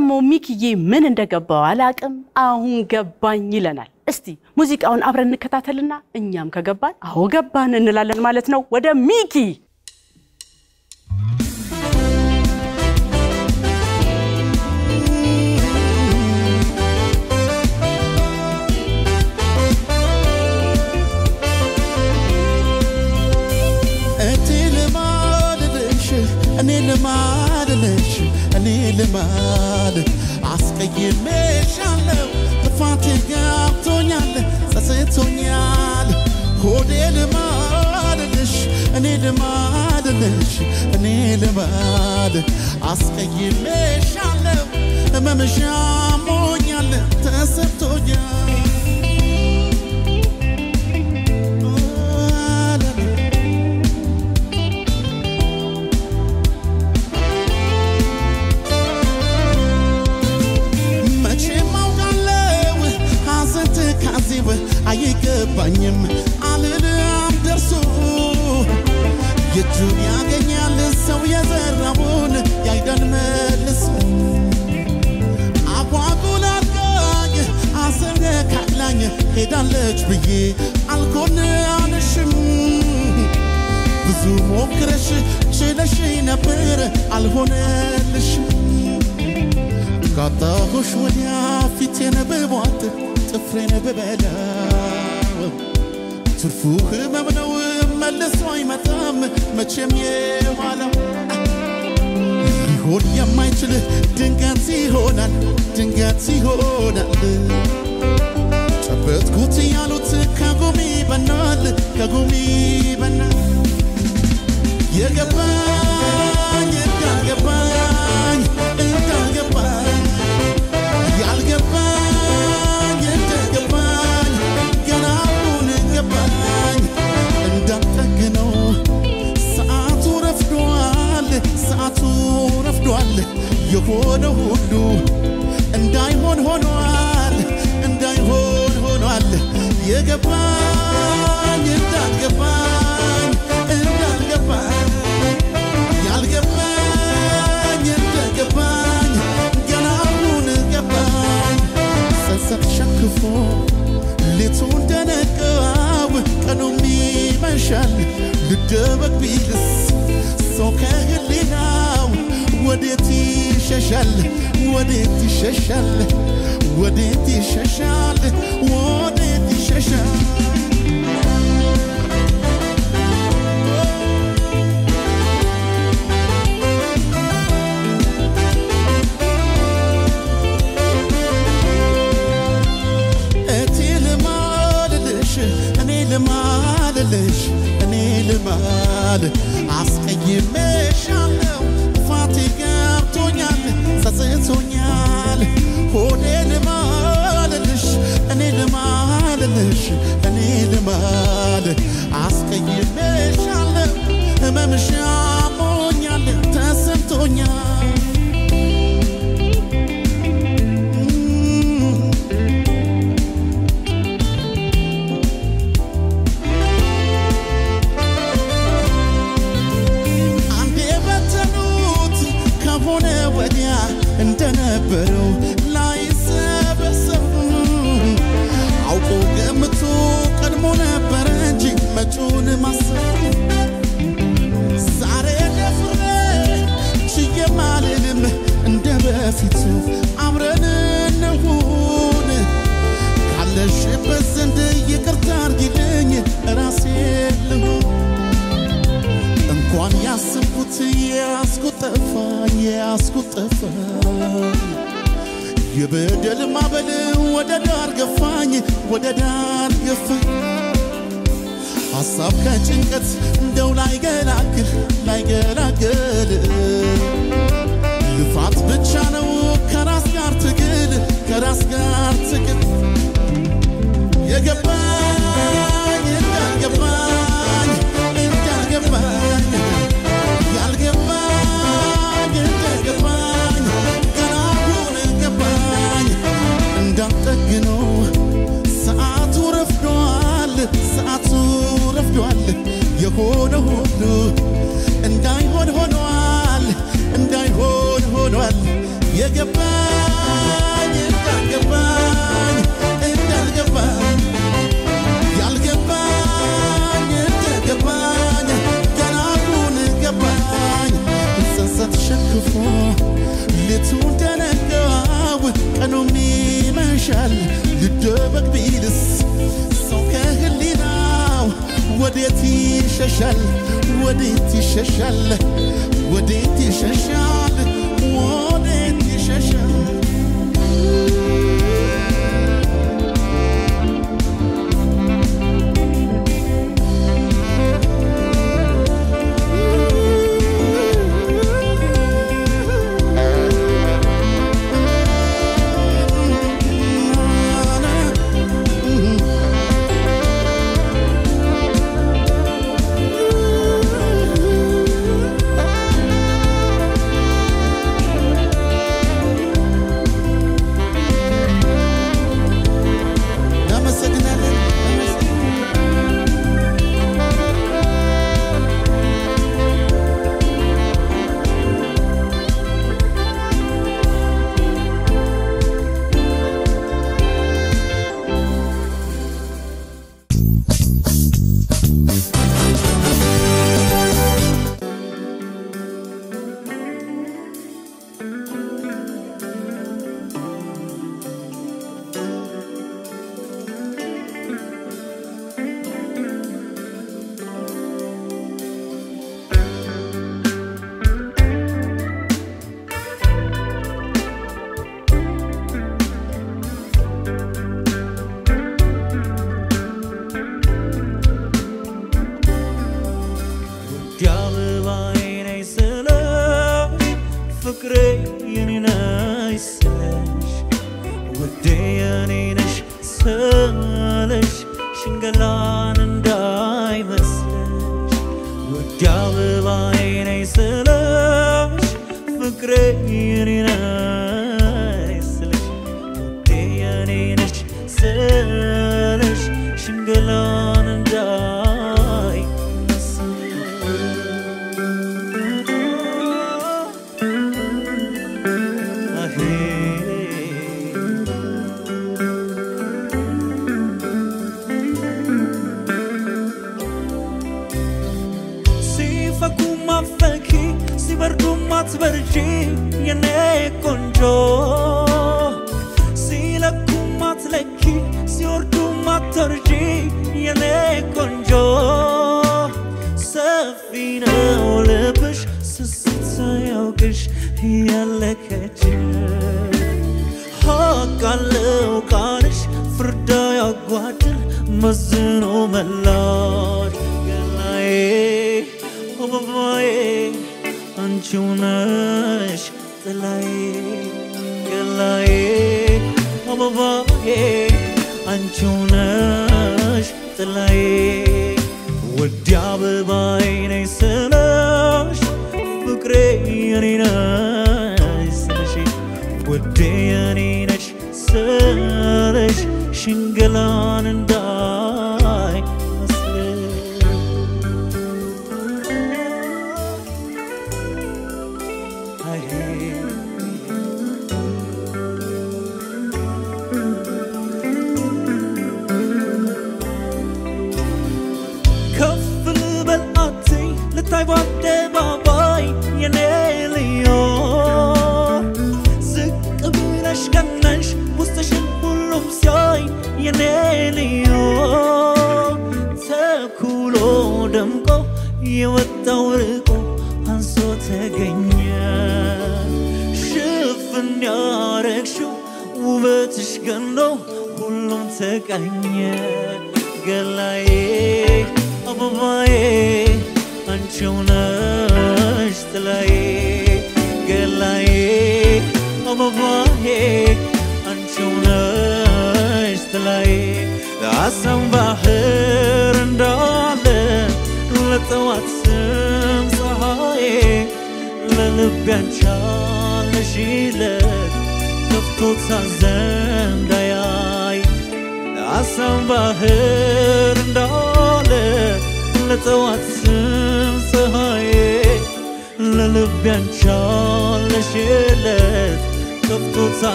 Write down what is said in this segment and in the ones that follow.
ደሞ ሚኪዬ ምን እንደገባው አላቅም አሁን ገባኝ ይለናል እስቲ ሙዚቃውን አብረን እንከታተልና እኛም ከገባን አዎ ገባን እንላለን ማለት ነው ወደ ሚኪ أني لمال عسكي مشالو فاتيغا تونيال ساسيتونيال هودي لمالش أني لمال عسكي مشالو ما مشامونيال تسيتونيال አይገባኝም አልልም ደርሶ የቱን ያገኛል ሰው የዘራውን ያይዳል መልሶ አጓጉል አድርጋኝ አሰነካክላኝ ሄዳለች ብዬ አልኮንንሽም ብዙ ሞክረሽ ችለሽ ነበር አልሆነልሽም ካጣሁሽ ወዲያ ፊቴን በቧት ጥፍሬን በበላው ትርፉህ መምነው መልሶ አይመጣም መቼም የኋላው ሊሆን የማይችል ድንገት ይሆናል ጨበጥኩት ያሉት ከጉሚ በናል የገባኝ እንዳልገባኝ ያልገባኝ እንደገባኝ ገና አሁን ገባኝ እንዳልጠግነው ሰዓቱ ረፍዷል የሆነ ሁሉ እንዳይሆን ሆኗል የገባኝ እንዳልገባኝ ያልገባኝ እንደገባኝ ገና አሁን ገባኝ ሰንሰለት ሸክፎ ሌቱ እንደነቃው ቀኑም ይመሻል ልደበቅ ቢልስ ሰው ከህሊናው ወዴት ይሸሻል እኔ ልማል አስቀይሜሻለሁ ፋቴ ገብቶኛል ሰስቶኛል ሆዴ ልማልልሽ እኔ ልማል አስቀይሜሻለሁ ህመምሽ አሞኛል ተሰምቶኛል እንደነበረው ላይ ሰበሰብ አውቆ ገምቶ ቀድሞ ነበር እንጂ መጪውን ማሰብ ዛሬ ደፍሬ ሽየማልልም እንደ በፊቱ አብረን እንሁን ካለሽበት ዘንድ ይቅርታ አድርጊልኝ ራሴ ልሁን እንኳን ያስብኩት ያስቆጠፋኝ የበደል ማበል ወደ ዳር ገፋኝ ሐሳብ ከጭንቀት እንደው ላይገላግል ልፋት ብቻ ነው ከራስ ጋር ትግል የገባኝ እንዳልገባኝ ያልገባኝ እንደገባኝ ገና አሁን ገባኝ እንዳልጠግነው ሰዓቱ ረፍዷል የሆነ ሁሉ እንዳይሆን ሆኗል የገባኝ ወዴት ይሸሻል ወዴት ይሸሻል ወዴት ይሸሻል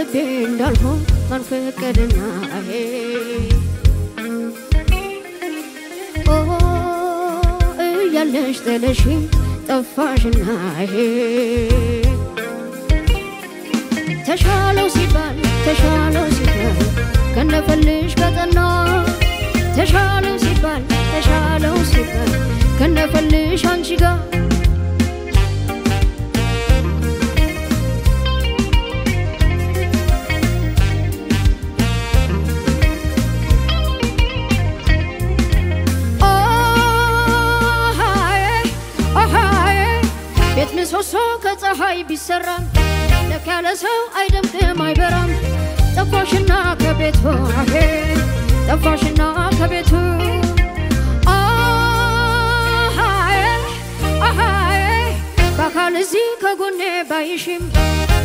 ከልቤ እንዳልሆን ማን ፈቀደና እያለሽ ጥለሽ ጠፋሽና ተሻለው ሲባል ከነፈልሽ በጠና ተሻለው ሲባል ከነፈልሽ አንቺ ጋር ቤት ምሰሶ ከፀሐይ ቢሰራም ለካ ያለ ሰው አይደምቅም አይበራም ጠፋሽና ከቤቱ ጠፋሽና ከቤቱ በአካል እዚህ ከጎኔ ባይሽም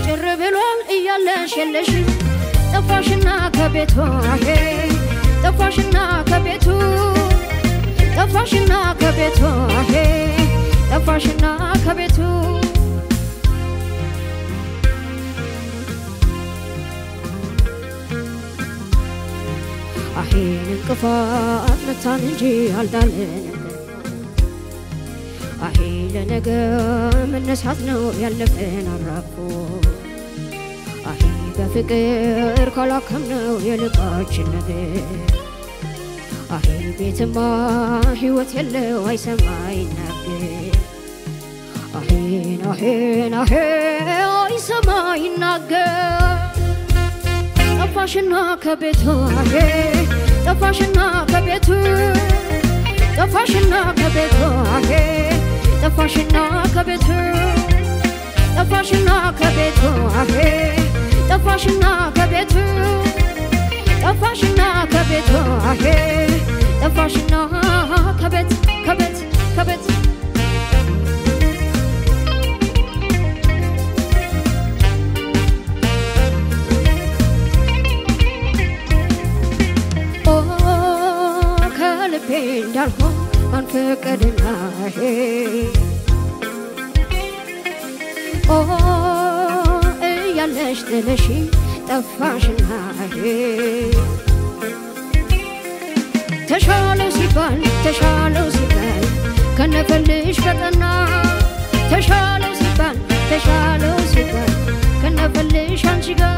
ጭር ብሏል እያለሽ የለሽም ጠፋሽና ከቤቱ ጠፋሽና ከቤቱ ጠፋሽና ከቤቱ ጠፋሽና ከቤቱ አሄን እንቅፋት መታን እንጂ አልዳለን አሄ ለነገ መነሳት ነው ያለፈን አራፎ አሄ በፍቅር ካላከምነው የልባችን ነገር አሄ ቤትማ ሕይወት የለው አይሰማ ይናገር አሄን አይሰማ ይናገር ጠፋሽና ከቤቱ ጠፋሽና ከቤቱ ጠፋሽና ከቤቱ ጠፋሽና ከቤቱ ጠፋሽና ከቤቱ ጠፋሽና ከቤቱ ጠፋሽና ከቤቱ ጠፋሽና ከቤት ከልቤ እንዳልሆን ማን ፈቀደና እያለሽ ጥለሽ ጠፋሽና ተሻለው ሲባል ከነፈልሽ በጠና ተሻለው ሲባል ከነፈልሽ አንቺ ጋር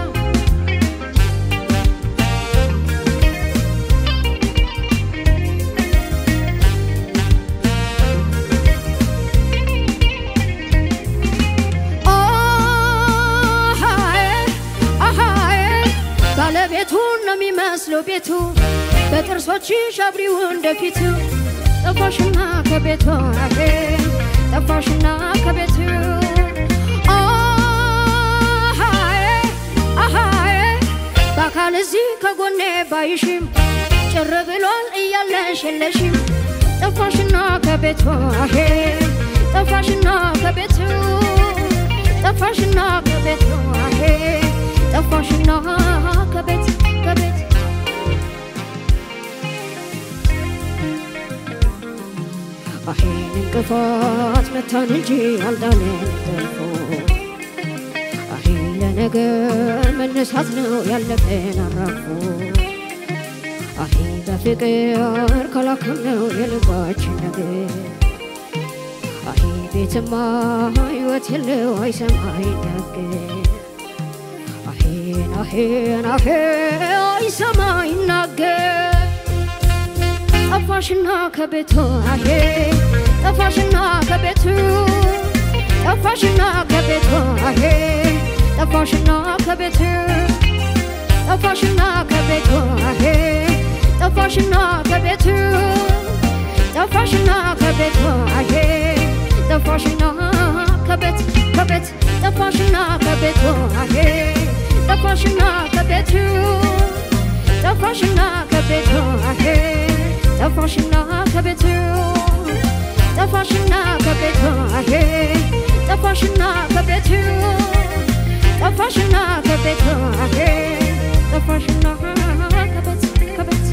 ባለቤቱን ነው የሚመስለው ቤቱ በጥርሶችሽ አብሪው እንደፊቱ ጠፋሽና ከቤቱ ጠፋሽና ከቤቱ በአካል እዚህ ከጎኔ ባይሽም ጭር ብሏል እያለሽ የለሽም ጠፋሽና ከቤቱ ጠፋሽና ከቤቱ ጠፋሽና ከቤቱ ጠፋሽና ከቤት አሄን እንቅፋት መታን እንጂ አልዳለን ተርፎ አሄ ለነገ መነሳት ነው ያለፈን አራፎ አሄ በፍቅር ካላከምነው የልባችን ነገር አሄ ቤትማ ሕይወት የለው አይሰማ ይናገር አሄን አይሰማ ይናገር ጠፋሽና ከቤቱ ጠፋሽና ከቤቱ ጠፋሽና ከቤቱ ጠፋሽና ከቤቱ ጠፋሽና ከቤቱ ጠፋሽና ከቤቱ ጠፋሽና ከቤቱ ጠፋሽና ከቤት ጠፋሽና ከቤቱ ጠፋሽና ከቤቱ ጠፋሽና ከቤቱ ጠፋሽና ከቤቱ ጠፋሽና ከቤቱ ጠፋሽና ከቤቱ ጠፋሽና ከቤቱ ጠፋሽና ከቤት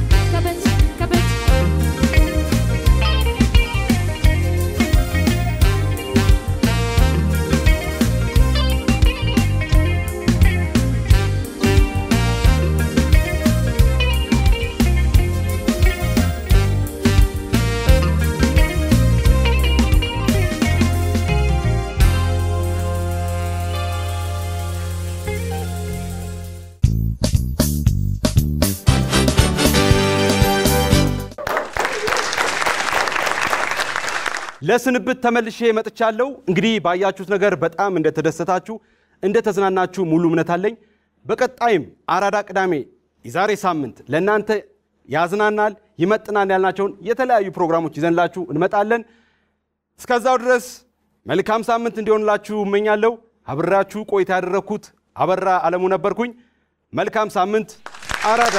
ለስንብት ተመልሼ መጥቻለሁ እንግዲህ ባያችሁት ነገር በጣም እንደተደሰታችሁ እንደተዝናናችሁ ሙሉ እምነት አለኝ በቀጣይም አራዳ ቅዳሜ የዛሬ ሳምንት ለእናንተ ያዝናናል ይመጥናል ያልናቸውን የተለያዩ ፕሮግራሞች ይዘንላችሁ እንመጣለን እስከዛው ድረስ መልካም ሳምንት እንዲሆንላችሁ እመኛለሁ አብራችሁ ቆይታ ያደረኩት አበራ አለሙ ነበርኩኝ መልካም ሳምንት አራዳ